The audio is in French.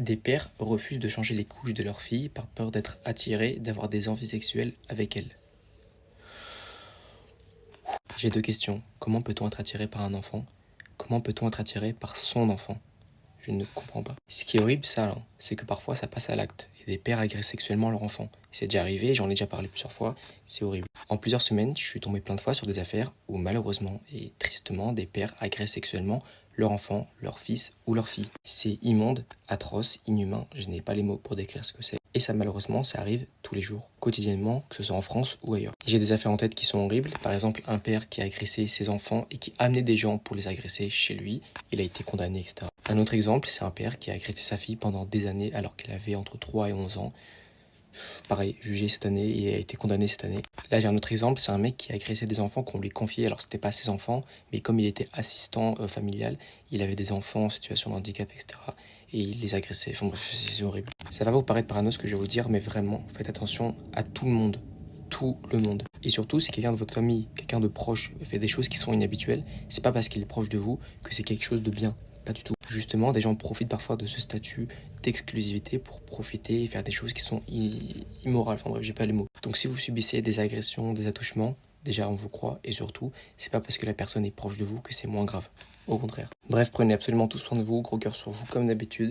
Des pères refusent de changer les couches de leur fille par peur d'être attirés, d'avoir des envies sexuelles avec elle. J'ai deux questions. Comment peut-on être attiré par un enfant? Comment peut-on être attiré par son enfant? Je ne comprends pas. Ce qui est horrible, ça, c'est que parfois ça passe à l'acte. Et des pères agressent sexuellement leur enfant. C'est déjà arrivé, j'en ai déjà parlé plusieurs fois, c'est horrible. En plusieurs semaines, je suis tombé plein de fois sur des affaires où malheureusement et tristement, des pères agressent sexuellement leur enfant, leur fils ou leur fille. C'est immonde, atroce, inhumain, je n'ai pas les mots pour décrire ce que c'est. Et ça malheureusement, ça arrive tous les jours, quotidiennement, que ce soit en France ou ailleurs. J'ai des affaires en tête qui sont horribles, par exemple un père qui a agressé ses enfants et qui amenait des gens pour les agresser chez lui, il a été condamné, etc. Un autre exemple, c'est un père qui a agressé sa fille pendant des années alors qu'elle avait entre 3 et 11 ans. Pareil, jugé cette année et a été condamné cette année. Là, j'ai un autre exemple, c'est un mec qui a agressé des enfants qu'on lui confiait. Alors, c'était pas ses enfants, mais comme il était assistant familial, il avait des enfants en situation de handicap, etc. Et il les agressait. Enfin bref, c'est horrible. Ça va vous paraître parano ce que je vais vous dire, mais vraiment, faites attention à tout le monde. Tout le monde. Et surtout, si quelqu'un de votre famille, quelqu'un de proche, fait des choses qui sont inhabituelles, c'est pas parce qu'il est proche de vous que c'est quelque chose de bien. Pas du tout. Justement, des gens profitent parfois de ce statut d'exclusivité pour profiter et faire des choses qui sont immorales. Enfin bref, j'ai pas les mots. Donc si vous subissez des agressions, des attouchements, déjà on vous croit et surtout, c'est pas parce que la personne est proche de vous que c'est moins grave. Au contraire. Bref, prenez absolument tout soin de vous, gros cœur sur vous comme d'habitude.